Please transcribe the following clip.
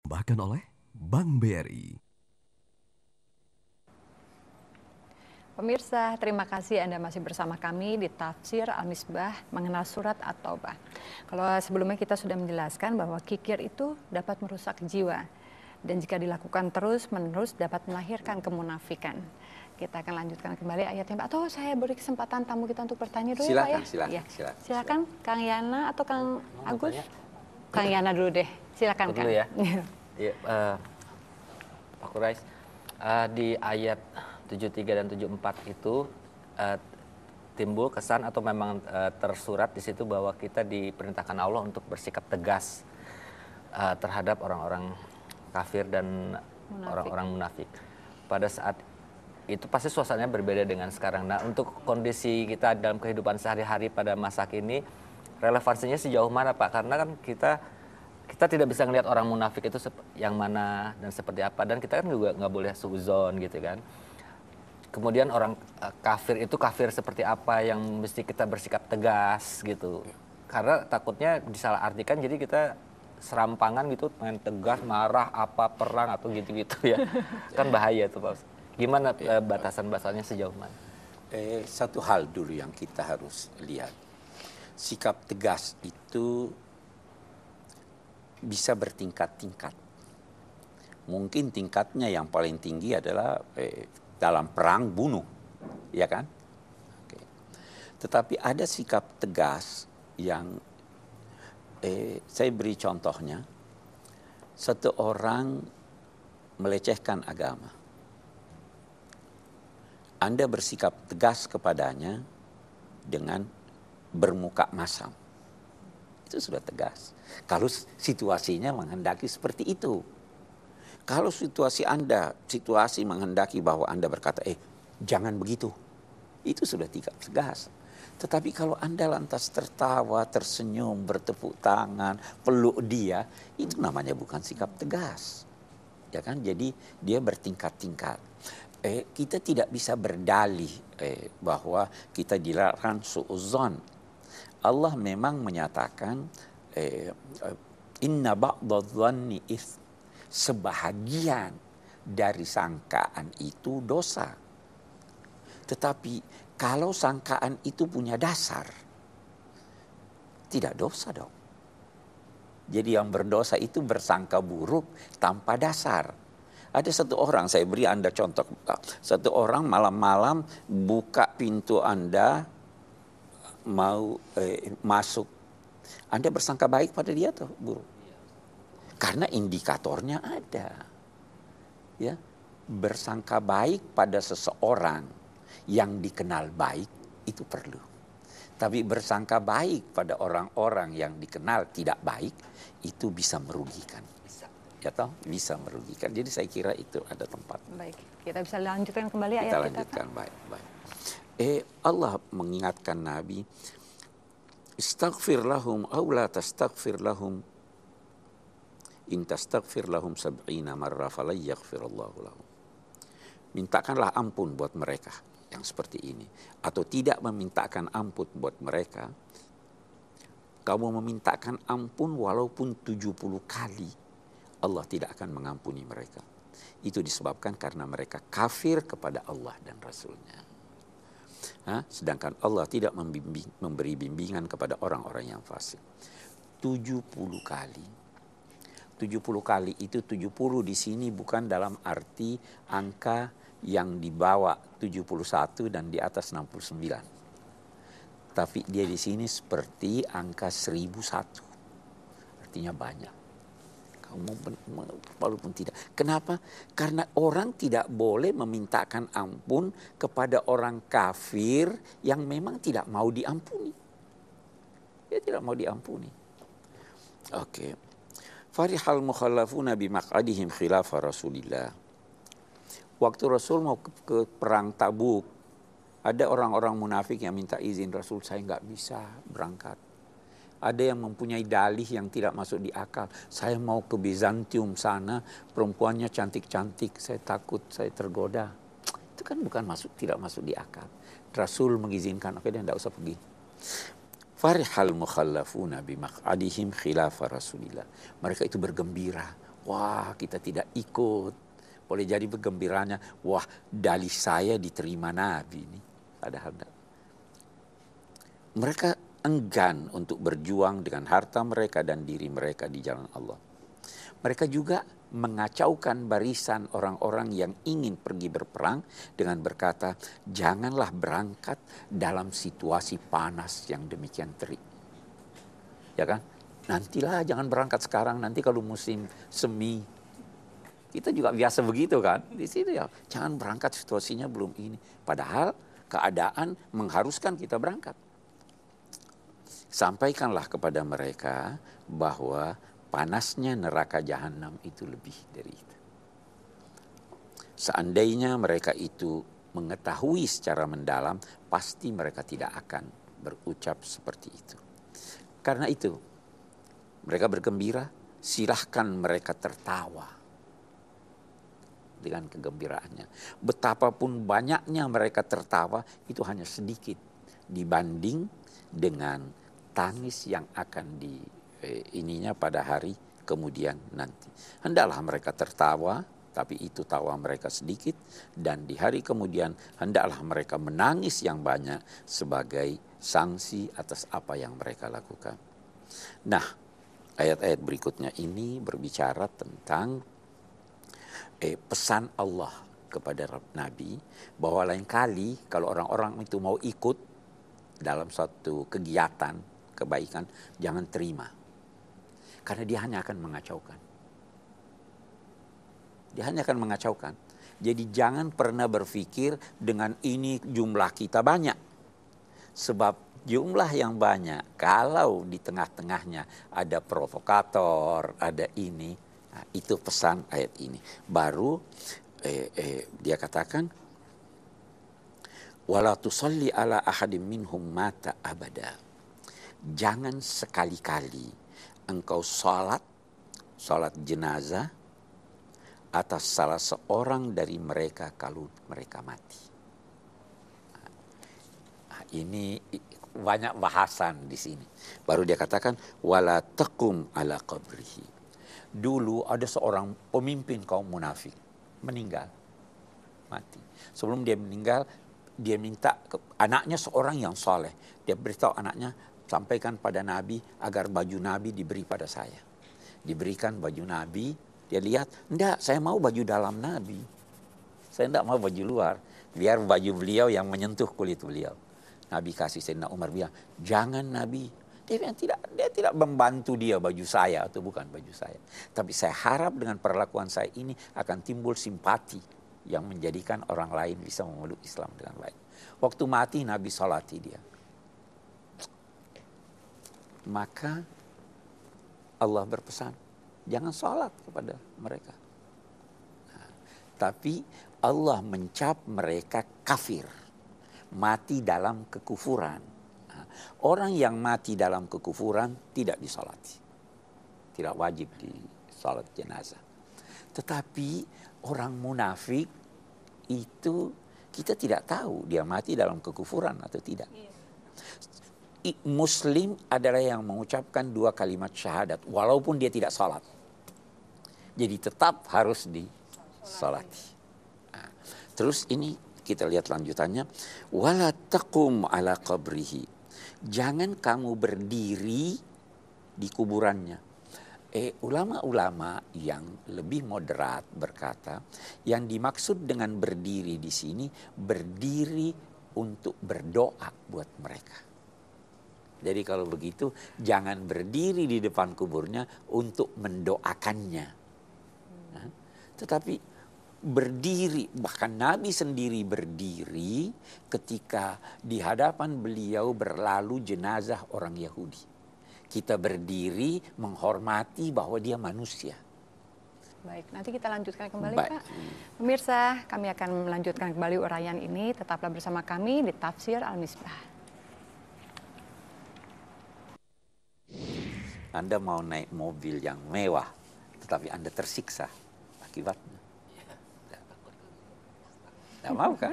Bahkan oleh Bank BRI. Pemirsa, terima kasih Anda masih bersama kami di Tafsir Al-Misbah mengenal surat At-Taubah. Kalau sebelumnya kita sudah menjelaskan bahwa kikir itu dapat merusak jiwa dan jika dilakukan terus-menerus dapat melahirkan kemunafikan. Kita akan lanjutkan kembali ayatnya, Pak. Atau saya beri kesempatan tamu kita untuk bertanya dulu, Pak ya? Silakan, Kang Yana atau Kang Agus? Kang Yana dulu deh, silakan Kang. Dulu ya. Ya, Pak Quraisy, di ayat 73 dan 74 itu timbul kesan atau memang tersurat di situ bahwa kita diperintahkan Allah untuk bersikap tegas terhadap orang-orang kafir dan orang-orang munafik. Pada saat itu pasti suasananya berbeda dengan sekarang. Nah, untuk kondisi kita dalam kehidupan sehari-hari pada masa kini, relevansinya sejauh mana, Pak? Karena kan kita tidak bisa melihat orang munafik itu yang mana dan seperti apa, dan kita kan juga nggak boleh suzon gitu kan. Kemudian orang kafir itu kafir seperti apa yang mesti kita bersikap tegas gitu. Karena takutnya disalahartikan jadi kita serampangan gitu, main tegas, marah, apa, perang atau gitu-gitu ya. Kan bahaya tuh Pak. Gimana batasan-batasannya sejauh mana? Satu hal dulu yang kita harus lihat. Sikap tegas itu bisa bertingkat-tingkat. Mungkin tingkatnya yang paling tinggi adalah dalam perang bunuh, ya kan? Oke. Tetapi ada sikap tegas yang saya beri contohnya, satu orang melecehkan agama, Anda bersikap tegas kepadanya dengan bermuka masam, itu sudah tegas. Kalau situasinya menghendaki seperti itu. Kalau situasi menghendaki bahwa Anda berkata, jangan begitu, itu sudah tidak tegas. Tetapi kalau Anda lantas tertawa, tersenyum, bertepuk tangan, peluk dia, itu namanya bukan sikap tegas. Ya kan? Jadi dia bertingkat-tingkat. Kita tidak bisa berdalih bahwa kita dilarang su'udzon. Allah memang menyatakan, inna ba'dadh-dhanni its. Sebahagian dari sangkaan itu dosa. Tetapi kalau sangkaan itu punya dasar, tidak dosa dong. Jadi yang berdosa itu bersangka buruk tanpa dasar. Ada satu orang, saya beri Anda contoh. Satu orang malam-malam buka pintu Anda, mau masuk. Anda bersangka baik pada dia atau buruk? Karena indikatornya ada. Ya, bersangka baik pada seseorang yang dikenal baik itu perlu. Tapi bersangka baik pada orang-orang yang dikenal tidak baik itu bisa merugikan. Ya toh, bisa merugikan. Jadi saya kira itu ada tempat. Baik, kita bisa lanjutkan kembali ayat kita lanjutkan, baik. Allah mengingatkan Nabi, istaghfir lahum aw la tastaghfir lahum. In tastaghfir lahum 70 marrah falan yaghfirallahu lahum. Mintakanlah ampun buat mereka yang seperti ini, atau tidak memintakan ampun buat mereka. Kamu memintakan ampun walaupun 70 kali, Allah tidak akan mengampuni mereka. Itu disebabkan karena mereka kafir kepada Allah dan Rasulnya. Sedangkan Allah tidak memberi bimbingan kepada orang-orang yang fasik. 70 kali. 70 kali itu 70 di sini bukan dalam arti angka yang di bawah 71 dan di atas 69. Tapi dia di sini seperti angka 1001. Artinya banyak. Kamu walaupun tidak. Kenapa? Karena orang tidak boleh memintakan ampun kepada orang kafir yang memang tidak mau diampuni. Dia tidak mau diampuni. Oke. Farihal mukhallafuna bimaq'adihim khilafa Rasulillah. Waktu Rasul mau ke perang Tabuk, ada orang-orang munafik yang minta izin Rasul, saya nggak bisa berangkat. Ada yang mempunyai dalih yang tidak masuk di akal. Saya mau ke Bizantium sana, perempuannya cantik-cantik, saya takut, saya tergoda. Itu kan bukan tidak masuk di akal. Rasul mengizinkan, oke, dia tidak usah pergi. Farihal mukhallafuna bimaq'adihim khilafa Rasulillah. Mereka itu bergembira. wah kita tidak ikut. Boleh jadi bergembiranya, wah dalih saya diterima Nabi ini. Padahal enggak. Mereka enggan untuk berjuang dengan harta mereka dan diri mereka di jalan Allah. Mereka juga mengacaukan barisan orang-orang yang ingin pergi berperang dengan berkata, janganlah berangkat dalam situasi panas yang demikian terik. Ya kan? Nantilah, jangan berangkat sekarang, nanti kalau musim semi. Kita juga biasa begitu kan? Di situ ya, jangan berangkat situasinya belum ini. Padahal keadaan mengharuskan kita berangkat. Sampaikanlah kepada mereka bahwa panasnya neraka jahanam itu lebih dari itu. Seandainya mereka itu mengetahui secara mendalam, pasti mereka tidak akan berucap seperti itu. Karena itu, mereka bergembira, silahkan mereka tertawa dengan kegembiraannya. Betapapun banyaknya mereka tertawa, itu hanya sedikit dibanding dengan tangis yang akan ininya pada hari kemudian nanti. Hendaklah mereka tertawa, tapi itu tawa mereka sedikit, dan di hari kemudian hendaklah mereka menangis yang banyak sebagai sanksi atas apa yang mereka lakukan. Nah, ayat-ayat berikutnya ini berbicara tentang pesan Allah kepada Nabi, bahwa lain kali kalau orang-orang itu mau ikut dalam suatu kegiatan kebaikan, jangan terima. Karena dia hanya akan mengacaukan. Dia hanya akan mengacaukan. Jadi jangan pernah berpikir dengan ini jumlah kita banyak. Sebab jumlah yang banyak, kalau di tengah-tengahnya ada provokator, ada ini, nah, itu pesan ayat ini. Baru dia katakan, wala tusalli ala ahadim minhum mata abada. Jangan sekali-kali engkau salat jenazah atas salah seorang dari mereka kalau mereka mati. Nah, ini banyak bahasan di sini. Baru dia katakan wala taqum ala qabrihi. Dulu ada seorang pemimpin kaum munafik meninggal, mati. Sebelum dia meninggal, dia minta anaknya seorang yang saleh. Dia beritahu anaknya, sampaikan pada Nabi agar baju Nabi diberi pada saya. Diberikan baju Nabi, dia lihat, enggak, saya mau baju dalam Nabi. Saya enggak mau baju luar, biar baju beliau yang menyentuh kulit beliau. Nabi kasih, Sayyidina Umar bilang, jangan Nabi. Dia bilang, dia tidak membantu dia baju saya, atau bukan baju saya. Tapi saya harap dengan perlakuan saya ini akan timbul simpati yang menjadikan orang lain bisa memeluk Islam dengan baik. Waktu mati Nabi salati dia. Maka Allah berpesan, jangan salat kepada mereka. Nah, tapi Allah mencap mereka kafir, mati dalam kekufuran. Nah, orang yang mati dalam kekufuran tidak disalati, tidak wajib di salat jenazah. Tetapi orang munafik itu kita tidak tahu dia mati dalam kekufuran atau tidak. Muslim adalah yang mengucapkan 2 kalimat syahadat walaupun dia tidak salat. Jadi tetap harus disalati. Nah, terus ini kita lihat lanjutannya, wala taqum ala qabrihi. Jangan kamu berdiri di kuburannya. Ulama-ulama yang lebih moderat berkata, yang dimaksud dengan berdiri di sini, berdiri untuk berdoa buat mereka. Jadi kalau begitu, jangan berdiri di depan kuburnya untuk mendoakannya. Nah, tetapi berdiri, bahkan Nabi sendiri berdiri ketika di hadapan beliau berlalu jenazah orang Yahudi. Kita berdiri menghormati bahwa dia manusia. Baik, nanti kita lanjutkan kembali, Baik. Pak. Pemirsa, kami akan melanjutkan kembali uraian ini. Tetaplah bersama kami di Tafsir Al-Misbah. Anda mau naik mobil yang mewah, tetapi Anda tersiksa akibatnya. Tidak mau kan?